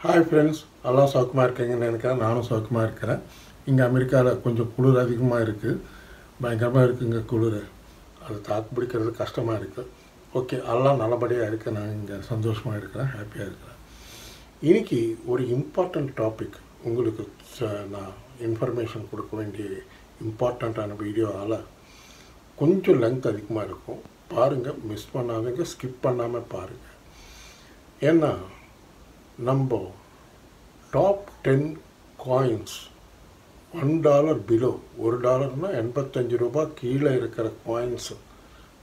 Hi friends, எல்லாம் சௌக்கமாக இருக்கீங்கன்னு நினைக்கிறேன். நானும் சௌக்கமாக இருக்கிறேன். இங்கே அமெரிக்காவில் கொஞ்சம் குளிர் அதிகமாக இருக்குது, பயங்கரமாக இருக்குங்க குளிர். அது தாக்கு பிடிக்கிறது கஷ்டமாக இருக்குது. ஓகே, எல்லாம் நல்லபடியாக இருக்குது. நான் இங்கே சந்தோஷமாக இருக்கிறேன், ஹாப்பியாக இருக்கிறேன். இன்றைக்கி ஒரு இம்பார்ட்டண்ட் டாபிக் உங்களுக்கு நான் இன்ஃபர்மேஷன் கொடுக்க வேண்டிய இம்பார்ட்டண்ட்டான வீடியோவால் கொஞ்சம் லென்த் அதிகமாக இருக்கும். பாருங்கள், மிஸ் பண்ணாதீங்க, ஸ்கிப் பண்ணாமல் பாருங்கள். ஏன்னா நம்ம டாப் 10 காயின்ஸ் $1 பிலோ, $1 85 ரூபா கீழே இருக்கிற காயின்ஸு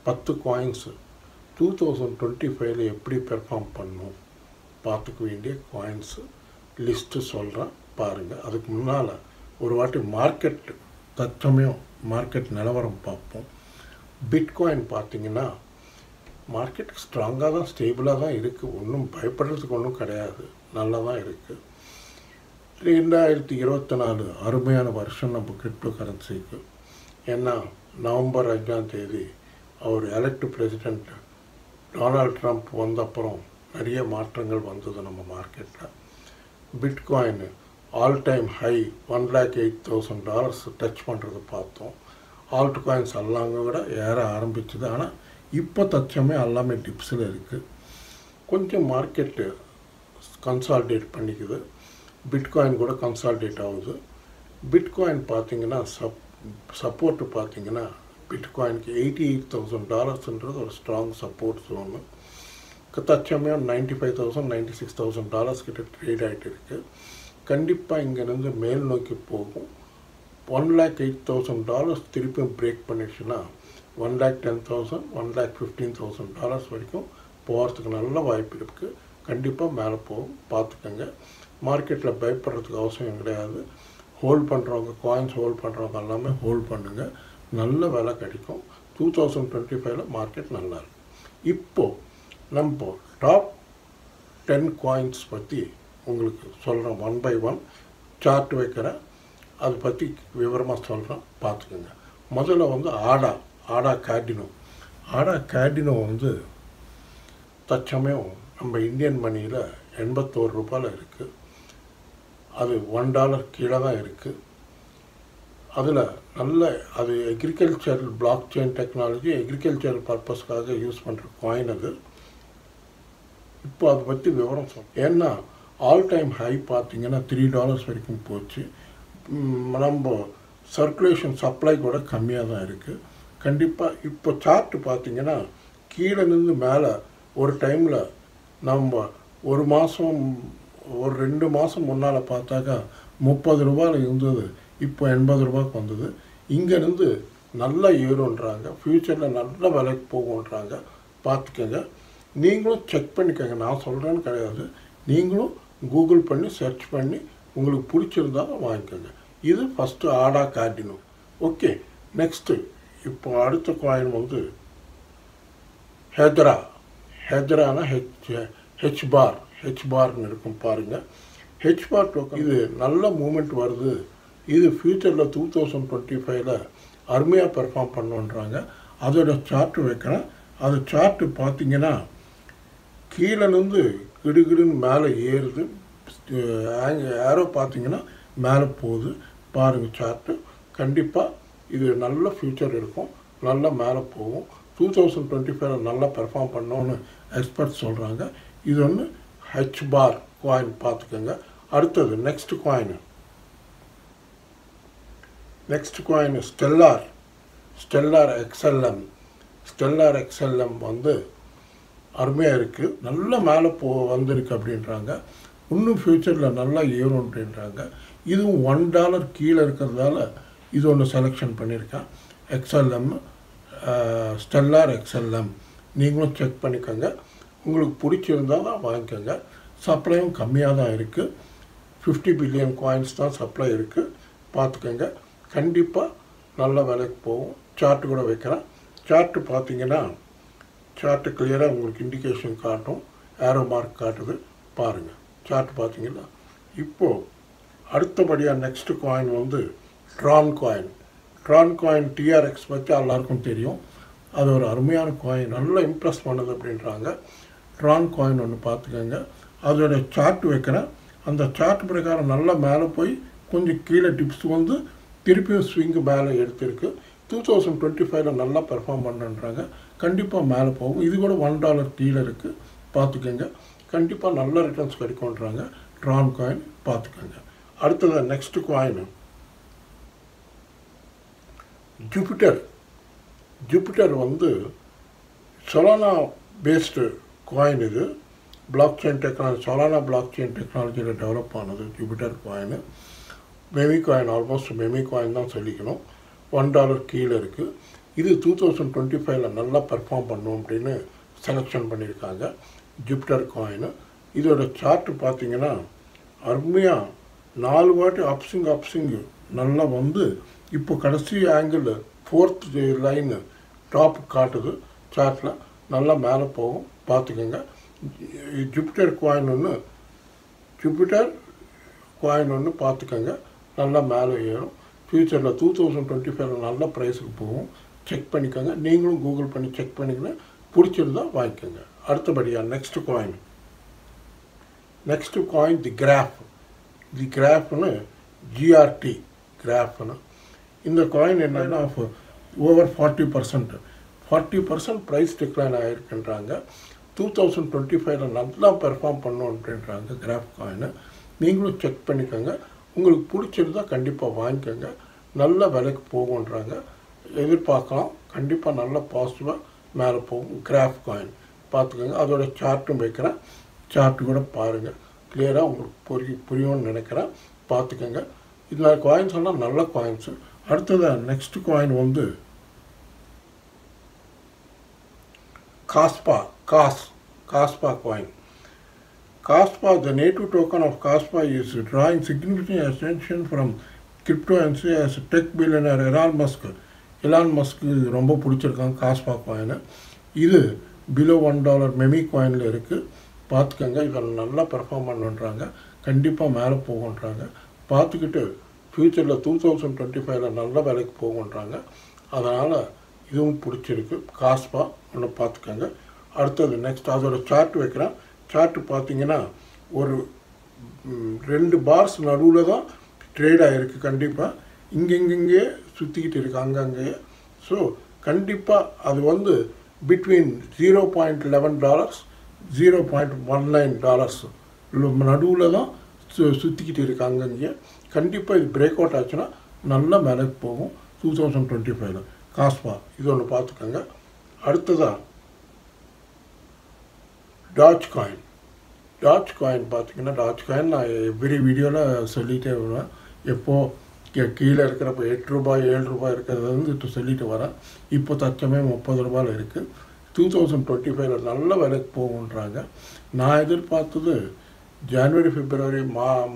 10 காயின்ஸு 2025 எப்படி பெர்ஃபார்ம் பண்ணும் பார்த்துக்க வேண்டிய காயின்ஸு லிஸ்ட்டு சொல்கிறேன் பாருங்கள். அதுக்கு முன்னால் ஒரு வாட்டி மார்க்கெட் தற்சமயம் மார்க்கெட் நிலவரம் பார்ப்போம். பிட்காயின் பார்த்திங்கன்னா மார்க்கெட் ஸ்ட்ராங்காக தான், ஸ்டேபிளாக தான் இருக்குது. ஒன்றும் பயப்படுறதுக்கு ஒன்றும் கிடையாது, நல்லா தான் இருக்குது. 2024 அருமையான வருஷம் நம்ம கிரிப்டோ கரன்சிக்கு. ஏன்னா நவம்பர் 5 அவர் எலெக்ட் பிரசிடெண்ட் டொனால்ட் ட்ரம்ப் வந்த அப்புறம் நிறைய மாற்றங்கள் வந்தது நம்ம மார்க்கெட்டில். Bitcoin all time high $108,000 touch பண்ணுறது பார்த்தோம். ஆல்ட் காயின்ஸ் எல்லாங்க விட ஏற ஆரம்பிச்சுது. ஆனால் இப்போ தச்சமே எல்லாமே டிப்ஸில் இருக்குது. கொஞ்சம் மார்க்கெட்டு கன்சால்டேட் பண்ணிக்குது. பிட்காயின் கூட கன்சால்டேட் ஆகுது. பிட்காயின் பார்த்திங்கன்னா சப்போர்ட்டு பார்த்திங்கன்னா பிட்காயினுக்கு $88,000 ஒரு ஸ்ட்ராங் சப்போர்ட் ஜோனு. தச்சமயம் $95,000 $96,000 கிட்ட ட்ரேட் ஆகிட்டு இருக்குது. கண்டிப்பாக இங்கேருந்து மேல் நோக்கி போகும். $108,000 திருப்பியும் பிரேக் பண்ணிடுச்சுன்னா $110,000 $115,000 வரைக்கும் போகிறதுக்கு நல்ல வாய்ப்பு இருக்குது. கண்டிப்பாக மேலே போகும், பார்த்துக்கோங்க. மார்க்கெட்டில் பயப்படுறதுக்கு அவசியம் கிடையாது. ஹோல்ட் பண்ணுறவங்க, காயின்ஸ் ஹோல்ட் பண்ணுறவங்க எல்லாமே ஹோல்ட் பண்ணுங்கள், நல்ல விலை கிடைக்கும். 2025 மார்க்கெட் நல்லா இருக்கும். இப்போது நம்ம டாப் 10 காயின்ஸ் பற்றி உங்களுக்கு சொல்கிறேன். 1 by 1 சார்ட் வைக்கிறேன், அதை பற்றி விவரமாக சொல்கிறேன், பார்த்துக்கோங்க. முதல்ல ஆடா கார்டினோ தற்சமயம் நம்ம இந்தியன் மணியில் 81 ரூபாயில் இருக்குது. அது $1 கீழே தான் இருக்குது. அதில் அது agriculture block chain technology, agriculture பர்பஸ்க்காக யூஸ் பண்ணுற காயின் அது. இப்போ அதை பற்றி விவரம் சொல்லுங்கள். ஏன்னா ஆல் டைம் ஹை பார்த்திங்கன்னா $3 வரைக்கும் போச்சு. நம்ம சர்க்குலேஷன் சப்ளை கூட கம்மியாக தான் இருக்குது. கண்டிப்பாக இப்போ சார்ட்டு பார்த்திங்கன்னா கீழே நின்று மேலே ஒரு டைமில் நம்ம ஒரு 2 மாதம் முன்னால் பார்த்தாக்கா 30 ரூபாயில் இருந்தது, இப்போ 80 ரூபாய்க்கு வந்தது. இங்கேருந்து நல்லா ஏறுன்றாங்க, ஃப்யூச்சரில் நல்ல விலைக்கு போகுன்றாங்க, பார்த்துக்கோங்க. நீங்களும் செக் பண்ணிக்கோங்க, நான் சொல்கிறேன்னு கிடையாது. நீங்களும் கூகுள் பண்ணி சர்ச் பண்ணி உங்களுக்கு பிடிச்சிருந்தாலும் வாங்கிக்கோங்க. இது ஃபஸ்ட்டு ஆடா கார்டினோ. ஓகே, நெக்ஸ்ட்டு இப்போ அடுத்த காயின் ஹெத்ரானா ஹெச்பார்னு இருக்கும் பாருங்கள். ஹெச்பார் டோக்கன் இது நல்ல மூமெண்ட் வருது. இது ஃப்யூச்சரில் 2025 அருமையாக பெர்ஃபார்ம் பண்ணுன்றாங்க. அதோட சார்ட்டு வைக்கிறேன். அது சார்ட்டு பார்த்திங்கன்னா கீழேருந்து கிடுகிடுன்னு மேலே ஏறுது. ஏரோ பார்த்திங்கன்னா மேலே போகுது பாருங்கள் சார்ட்டு. கண்டிப்பாக இது நல்ல ஃப்யூச்சர் இருக்கும், நல்லா மேலே போகும். 2025 நல்லா பெர்ஃபார்ம் பண்ணோன்னு எக்ஸ்பர்ட்ஸ் சொல்கிறாங்க. இது ஒன்று ஹெச்பார் காயின், பார்த்துக்கோங்க. அடுத்தது நெக்ஸ்ட் காயின் ஸ்டெல்லார் எக்ஸ்எல்எம் அருமையாக இருக்குது, நல்ல மேலே வந்திருக்கு அப்படின்றாங்க. இன்னும் ஃப்யூச்சரில் நல்லா ஏறும் அப்படின்றாங்க. இதுவும் $1 கீழே இருக்கிறதால இது ஒன்று செலெக்ஷன் பண்ணியிருக்கேன். ஸ்டெல்லார் எக்ஸ்எல்எம் நீங்களும் செக் பண்ணிக்கோங்க. உங்களுக்கு பிடிச்சிருந்தால் தான் வாங்கிக்கோங்க. சப்ளையும் கம்மியாக தான் இருக்குது. 50 பில்லியன் காயின்ஸ் தான் சப்ளை இருக்குது, பார்த்துக்கோங்க. கண்டிப்பாக நல்ல விலைக்கு போகும். சார்ட்டு கூட வைக்கிறேன். சார்ட்டு பார்த்திங்கன்னா சார்ட்டு கிளியராக உங்களுக்கு இண்டிகேஷன் காட்டும், ஏரோ மார்க் காட்டுது பாருங்கள். சார்ட் பார்த்திங்கன்னா இப்போது அடுத்தபடியாக next coin Tran coin TRX பற்றி எல்லாருக்கும் தெரியும். அது ஒரு அருமையான காயின், நல்லா இம்ப்ரெஸ் பண்ணுது அப்படின்றாங்க. ட்ரான் காயின் ஒன்று பார்த்துக்கோங்க. அதோட சார்ட் வைக்கிறேன். அந்த சார்ட் பிரகாரம் நல்லா மேலே போய் கொஞ்சம் கீழே டிப்ஸ் வந்து திருப்பியும் ஸ்விங்கு மேலே எடுத்திருக்கு. 2025 நல்லா பெர்ஃபார்ம் பண்ணுன்றாங்க. கண்டிப்பாக மேலே போகும். இது கூட $1 கீழே இருக்குது, பார்த்துக்கோங்க. கண்டிப்பாக நல்ல ரிட்டர்ன்ஸ் கிடைக்கும்ன்றாங்க. ட்ரான் காயின் பார்த்துக்கோங்க. அடுத்தது நெக்ஸ்ட் காயின் ஜூபிட்டர் வந்து சொலானா பேஸ்டு காயின். இது block chain technology, Solana block chain டெக்னாலஜியில் டெவலப் ஆனது Jupiter coin. Meme coin, almost meme coin தான் சொல்லிக்கணும். $1 கீழே இருக்குது. இது 2025 நல்லா பெர்ஃபார்ம் பண்ணும் அப்படின்னு செலெக்ஷன் பண்ணியிருக்காங்க ஜூபிட்டர் காயின். இதோட சார்ட்டு பார்த்தீங்கன்னா அருமையாக 4 வாட்டி அப்சிங் நல்லா வந்து இப்போ கடைசி ஆங்கிள் 4th லைன் டாப் காட்டுது சார்ட்டில். நல்லா மேலே போகும், பார்த்துக்கோங்க. ஜூபிட்டர் காயின் ஒன்று பார்த்துக்கோங்க, நல்லா மேலே ஏறும். ஃப்யூச்சரில் 2025 நல்ல ப்ரைஸுக்கு போகும். செக் பண்ணிக்கோங்க. நீங்களும் கூகுள் பண்ணி செக் பண்ணிக்கங்க. பிடிச்சிருந்தா வாங்கிக்கோங்க. அடுத்தபடியாக நெக்ஸ்ட் காயின் தி கிராஃப்னு GRT கிராஃப்னு. இந்த காயின் என்னன்னா ஓவர் 40% ப்ரைஸ் டிக்ளைன் ஆகிருக்குன்றாங்க. 2025 நல்லா பெர்ஃபார்ம் பண்ணும் அப்படின்றாங்க கிராஃப் காயின். நீங்களும் செக் பண்ணிக்கோங்க. உங்களுக்கு பிடிச்சிருந்தா கண்டிப்பாக வாங்கிக்கோங்க. நல்ல விலைக்கு போகுன்றாங்க. எதிர்பார்க்கலாம். கண்டிப்பாக நல்ல பாசிட்டிவாக மேலே போகும் கிராஃப் காயின், பார்த்துக்கோங்க. அதோட சார்ட்டும் வைக்கிறேன். சார்ட்டு கூட பாருங்கள், கிளியராக உங்களுக்கு புரியும்னு நினைக்கிறேன். பார்த்துக்கோங்க. இதில் காயின்ஸ் எல்லாம் நல்ல காயின்ஸு. அடுத்தது நெக்ஸ்ட் காயின் வந்து காஸ்பா coin. Kaspa, the native token of Kaspa, is drawing significant attention from cryptocurrency as tech billionaire Elon Musk ரொம்ப பிடிச்சிருக்காங்க காஸ்பா காயினை. இது பிலோ $1 மெமி காயினில் இருக்குது, பார்த்துக்கோங்க. இதில் நல்லா பெர்ஃபார்ம் பண்ணுன்றாங்க. கண்டிப்பாக மேலே போகுன்றாங்க. பார்த்துக்கிட்டு ஃப்யூச்சரில் 2025 நல்ல விலைக்கு போகுன்றாங்க. அதனால் இதுவும் பிடிச்சிருக்கு. காஸ்பா ஒன்று பார்த்துக்கோங்க. அடுத்தது நெக்ஸ்ட் அதோட சார்ட் வைக்கிறேன். சார்ட்டு பார்த்தீங்கன்னா ஒரு 2 பார்ஸ் நடுவில் தான் ட்ரேட் ஆகிருக்கு. கண்டிப்பாக இங்கே சுற்றிக்கிட்டு இருக்குது அங்கங்கே. ஸோ கண்டிப்பாக அது வந்து பிட்வீன் $0.11 $0.19 நடுவில் தான் சுற்றிக்கிட்டு இருக்குது அங்கங்கே. கண்டிப்பாக இது பிரேக் அவுட் ஆச்சுன்னா நல்ல மேலேக்கு போகும் 2025 காஸ்பா. இது ஒன்று பார்த்துக்கோங்க. அடுத்ததாக டாஜ் காயின் பார்த்தீங்கன்னா, டாஜ் காயின் நான் எவ்ரி வீடியோவில் சொல்லிகிட்டே வருவேன். எப்போது கீழே இருக்கிறப்ப $8 $7 இருக்கிறத வந்து இப்போ சொல்லிட்டு வரேன். இப்போ தச்சமயம் $30 இருக்குது. 2025 நல்ல விலைக்கு போகுன்றாங்க. நான் எதிர்பார்த்தது ஜனவரி பிப்ரவரி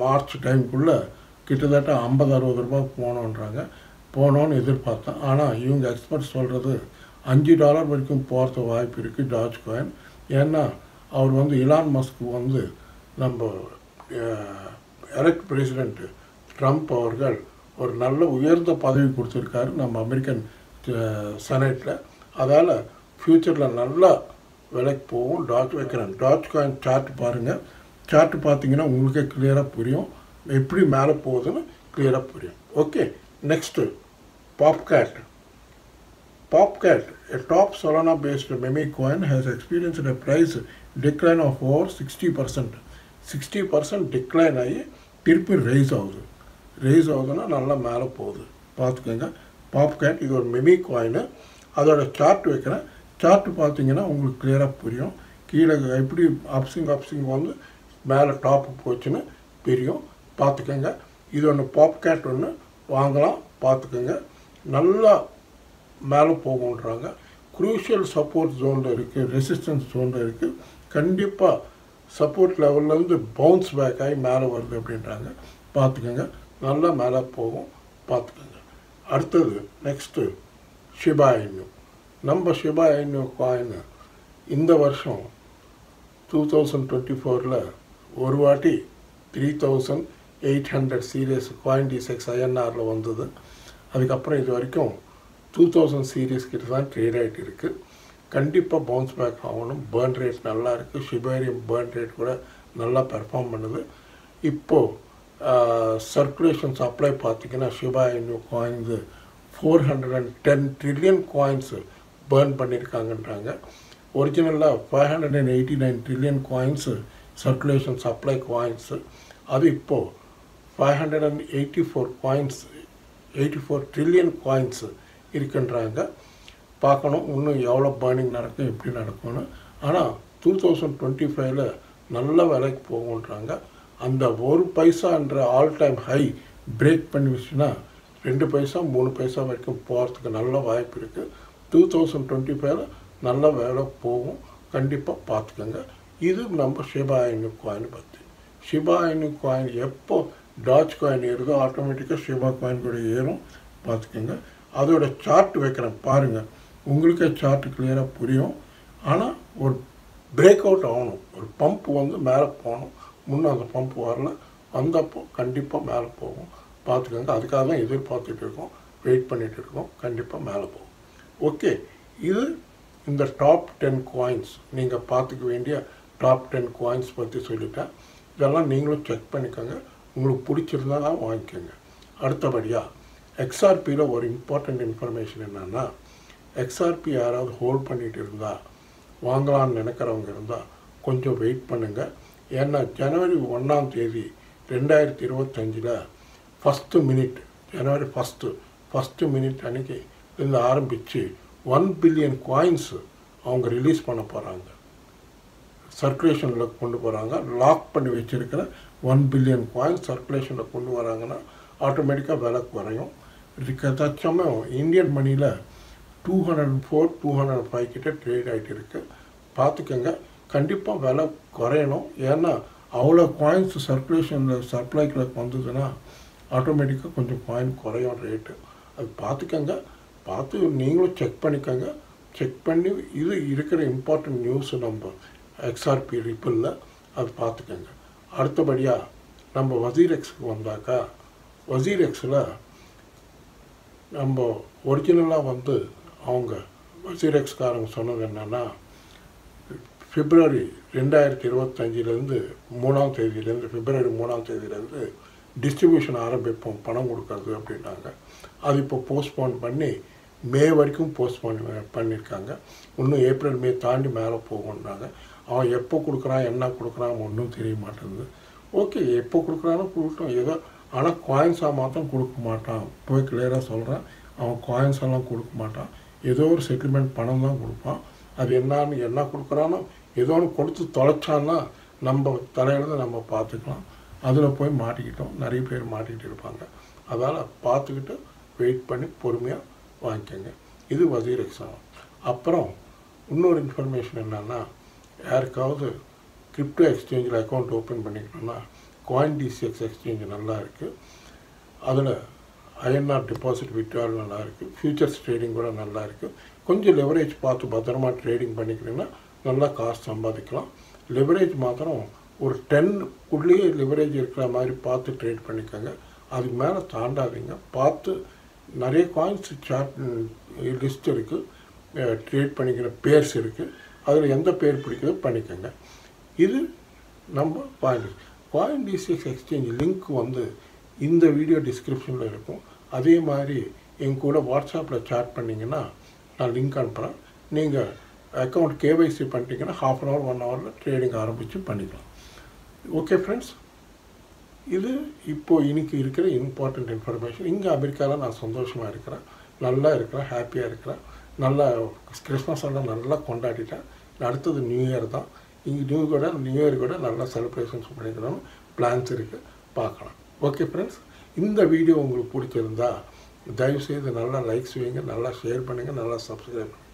மார்ச் டைமுக்குள்ளே கிட்டத்தட்ட $50-60 போனோன்னு எதிர்பார்த்தேன். ஆனால் இவங்க எக்ஸ்பர்ட் சொல்கிறது $5 வரைக்கும் போகிறத வாய்ப்பு இருக்குது டாஜ் காயின். ஏன்னா அவர் வந்து இலான் மஸ்க் வந்து நம்ம எலெக்ட் பிரசிடெண்ட் ட்ரம்ப் அவர்கள் ஒரு நல்ல உயர்ந்த பதவி கொடுத்துருக்காரு நம்ம அமெரிக்கன் செனட்டில். அதால் ஃப்யூச்சரில் நல்லா விலைக்கு போகும். டாஜ் வைக்கிறேன். டாஜ் காயின் சார்ட் பாருங்கள். சார்ட் பார்த்தீங்கன்னா உங்களுக்கே கிளியராக புரியும், எப்படி மேலே போகுதுன்னு கிளியராக புரியும். Okay, next PopCat, a top Solana-based meme coin, has experienced a price decline of over 60%. 60% decline ஆகி திருப்பி ரைஸ் ஆகுதுன்னா நல்லா மேலே போகுது, பார்த்துக்கோங்க. PopCat இது ஒரு மெமி காயின். அதோட சார்ட் வைக்கிறேன். சார்ட்டு பார்த்தீங்கன்னா உங்களுக்கு கிளியராக புரியும். கீழே எப்படி அப்சிங் வந்து மேலே டாப்பு போச்சுன்னு தெரியும், பார்த்துக்கோங்க. இது ஒன்று PopCat ஒன்று வாங்கலாம், பார்த்துக்கோங்க. நல்லா மேலே போகுன்றாங்க. குரூஷியல் சப்போர்ட் ஜோனில் இருக்குது, ரெசிஸ்டன்ஸ் ஜோனில் இருக்குது. கண்டிப்பாக சப்போர்ட் லெவல்லேருந்து பவுன்ஸ் பேக் ஆகி மேலே வருது அப்படின்றாங்க, பார்த்துக்கோங்க. நல்லா மேலே போகும், பார்த்துக்கோங்க. அடுத்தது நெக்ஸ்ட்டு ஷிபா இனு. நம்ம ஷிபா இனு காயின் இந்த வருஷம் 2024 ஒரு வாட்டி 3800 சீரியஸ் CoinDesk INRல வந்தது. அதுக்கப்புறம் இது வரைக்கும் 2000 சீரீஸ் கிட்ட தான் ட்ரேட் ஆகிட்டு இருக்குது. கண்டிப்பாக பவுன்ஸ் பேக் ஆகணும். பேர்ன் ரேட் நல்லா இருக்குது. ஷிபேரியம் பேர்ன் ரேட் கூட நல்லா பெர்ஃபார்ம் பண்ணுது. இப்போது சர்க்குலேஷன் சப்ளை பார்த்திங்கன்னா ஷிபா இனு காயின்ஸு 410 ட்ரில்லியன் காயின்ஸு பேர்ன் பண்ணியிருக்காங்கன்றாங்க. ஒரிஜினலாக 589 trillion coins circulation supply coins, அது இப்போது 584 ட்ரில்லியன் காயின்ஸு இருக்குன்றாங்க. பார்க்கணும் இன்னும் எவ்வளோ பேர்னிங் நடக்கும், எப்படி நடக்கும்னு. ஆனால் 2025 நல்ல விலைக்கு போகுன்றாங்க. அந்த 1 பைசான்ற ஆல் டைம் ஹை பிரேக் பண்ணிடுச்சுன்னா 2 பைசா 3 பைசா வரைக்கும் போகிறதுக்கு நல்ல வாய்ப்பு இருக்குது. 2025 நல்ல வேலை போகும், கண்டிப்பாக பார்த்துக்கோங்க. இது நம்ம ஷிபா இனு காயின் பற்றி. ஷிபா இனு காயின் எப்போ டாஜ் காயின் ஏறுதோ ஆட்டோமேட்டிக்காக ஷிபா காயின் கூட ஏறும், பார்த்துக்கோங்க. அதோட சார்ட் வைக்கிறேன் பாருங்கள், உங்களுக்கே சார்ட் கிளியராக புரியும். ஆனால் ஒரு பிரேக் அவுட் ஆகணும், ஒரு பம்ப் வந்து மேலே போகணும். முன்னே அந்த பம்ப் வரல, வந்தப்போ கண்டிப்பாக மேலே போகும், பார்த்துக்கோங்க. அதுக்காக தான் எதிர்பார்த்துட்டு இருக்கோம், வெயிட் பண்ணிகிட்டு இருக்கோம், கண்டிப்பாக மேலே போகும். ஓகே, இது இந்த டாப் 10 காயின்ஸ், நீங்கள் பார்த்துக்க வேண்டிய டாப் 10 காயின்ஸ் பற்றி சொல்லிட்டேன். இதெல்லாம் நீங்களும் செக் பண்ணிக்கோங்க, உங்களுக்கு பிடிச்சிருந்தா தான் வாங்கிக்கோங்க. அடுத்தபடியாக எக்ஸ்ஆர்பியில் ஒரு இம்பார்ட்டண்ட் இன்ஃபர்மேஷன் என்னென்னா, எக்ஸ்ஆர்பி யாராவது ஹோல்ட் பண்ணிகிட்டு இருந்தால், வாங்கலான்னு நினைக்கிறவங்க இருந்தால் கொஞ்சம் வெயிட் பண்ணுங்கள். ஏன்னா ஜனவரி 1ஆம் தேதி 2025 ஃபஸ்ட்டு மினிட், ஜனவரி ஃபஸ்ட்டு மினிட் அன்றைக்கி இருந்து ஆரம்பித்து 1 பில்லியன் காயின்ஸு அவங்க ரிலீஸ் பண்ண போகிறாங்க, சர்க்குலேஷனில் கொண்டு போகிறாங்க. லாக் பண்ணி வச்சுருக்கிற 1 பில்லியன் காயின்ஸ் சர்க்குலேஷனில் கொண்டு வராங்கன்னா ஆட்டோமேட்டிக்காக விலை குறையும். தற்சமயம் இந்தியன் மணியில் 204-205 கிட்ட ட்ரேட் ஆகிட்டு இருக்குது, பார்த்துக்கோங்க. கண்டிப்பாக விலை குறையணும், ஏன்னா அவ்வளோ காயின்ஸ் சர்க்குலேஷனில் சப்ளைக்குள்ள வந்ததுன்னா ஆட்டோமேட்டிக்காக கொஞ்சம் காயின் குறையும் ரேட்டு. அது பார்த்துக்கோங்க, பார்த்து நீங்களும் செக் பண்ணிக்கோங்க. செக் பண்ணி இது இருக்கிற இம்பார்ட்டன்ட் நியூஸு நம்ம எக்ஸ்ஆர்பி ரிப்பிளில் அது பார்த்துக்கோங்க. அடுத்தபடியாக நம்ம வசீரெக்ஸுக்கு வந்தாக்கா, வசீரெக்ஸில் நம்ம ஒரிஜினலாக வந்து அவங்க வசீரெக்ஸ்காரங்க சொன்னது என்னென்னா, பிப்ரவரி 2025 3ஆம் தேதியிலேருந்து பிப்ரவரி 3ஆம் தேதியிலேருந்து டிஸ்ட்ரிபியூஷன் ஆரம்பிப்போம், பணம் கொடுக்கறது அப்படின்னாங்க. அது இப்போ போஸ்ட்போன் பண்ணி மே வரைக்கும் போஸ்ட்போன் பண்ணியிருக்காங்க. இன்னும் ஏப்ரல் மே தாண்டி மேலே போகும்னாங்க. அவன் எப்போ கொடுக்குறான் என்ன கொடுக்குறான் ஒன்றும் தெரிய மாட்டேங்குது. ஓகே, எப்போ கொடுக்குறானோ கொடுக்கட்டும் ஏதோ, ஆனால் காயின்ஸாக மாத்திரம் கொடுக்க மாட்டான். போய் கிளியராக சொல்கிறேன், அவன் காயின்ஸ் எல்லாம் கொடுக்க மாட்டான், ஏதோ ஒரு செட்டில்மெண்ட் பணம் தான் கொடுப்பான். அது என்னான்னு என்ன கொடுக்குறானோ ஏதோ ஒன்று கொடுத்து தொலைச்சான்னா நம்ம தலையிலேருந்து நம்ம பார்த்துக்கலாம். அதில் போய் மாட்டிக்கிட்டோம், நிறைய பேர் மாட்டிக்கிட்டு இருப்பாங்க. அதால் பார்த்துக்கிட்டு வெயிட் பண்ணி பொறுமையாக வாங்கிக்கோங்க. இது வசீரெக்ஸ் ஆகும். அப்புறம் இன்னொரு இன்ஃபர்மேஷன் என்னென்னா, யாருக்காவது கிரிப்டோ எக்ஸ்சேஞ்சில் அக்கௌண்ட் ஓப்பன் பண்ணிக்கணும்னா CoinDCX எக்ஸ்சேஞ்சு நல்லா இருக்குது. அதில் INR டெபாசிட் விட்ரால் நல்லா இருக்குது, ஃபியூச்சர்ஸ் ட்ரேடிங் கூட நல்லா இருக்குது. கொஞ்சம் லெவரேஜ் பார்த்து பத்திரமா ட்ரேடிங் பண்ணிக்கிறீங்கன்னா நல்லா காசு சம்பாதிக்கலாம். லெவரேஜ் மாத்திரம் ஒரு 10 லெவரேஜ் இருக்கிற மாதிரி பார்த்து ட்ரேட் பண்ணிக்கோங்க. அதுக்கு மேலே தாண்டாதீங்க. பார்த்து நிறைய காயின்ஸ் சார்ட் லிஸ்ட் இருக்குது, ட்ரேட் பண்ணிக்கிற பேர்ஸ் இருக்குது, அதில் எந்த பேர் பிடிக்குதோ பண்ணிக்கோங்க. இது நம்ம CoinDCX எக்ஸ்சேஞ்ச் லிங்க் வந்து இந்த வீடியோ டிஸ்கிரிப்ஷனில் இருக்கும். அதே மாதிரி எங்கள் கூட வாட்ஸ்அப்பில் சாட் பண்ணிங்கன்னா நான் லிங்க் அனுப்புகிறேன். நீங்கள் அக்கௌண்ட் KYC பண்ணிட்டீங்கன்னா 1/2 hour 1 hourல ட்ரேடிங் ஆரம்பித்து பண்ணிக்கலாம். ஓகே ஃப்ரெண்ட்ஸ், இது இப்போது இன்னைக்கு இருக்கிற இம்பார்ட்டண்ட் இன்ஃபர்மேஷன். இங்கே அமெரிக்காவில் நான் சந்தோஷமாக இருக்கிறேன், நல்லா இருக்கிறேன், ஹாப்பியாக இருக்கிறேன். நல்லா கிறிஸ்மஸ் எல்லாம் நல்லா கொண்டாடிட்டேன். அடுத்தது நியூ இயர் தான். இங்கே நியூ இயர் கூட நல்லா செலிப்ரேஷன்ஸ் பண்ணிக்கணும்னு பிளான்ஸ் இருக்குது, பார்க்கலாம். ஓகே ஃப்ரெண்ட்ஸ், இந்த வீடியோ உங்களுக்கு பிடிச்சிருந்தா தயவுசெய்து நல்லா லைக்ஸ் வைங்க, நல்லா ஷேர் பண்ணுங்கள், நல்லா சப்ஸ்கிரைப் பண்ணுங்கள்.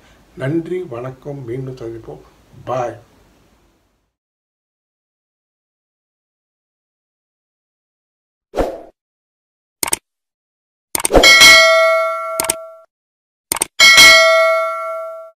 நன்றி, வணக்கம், மீண்டும் சந்திப்போம். பாய்.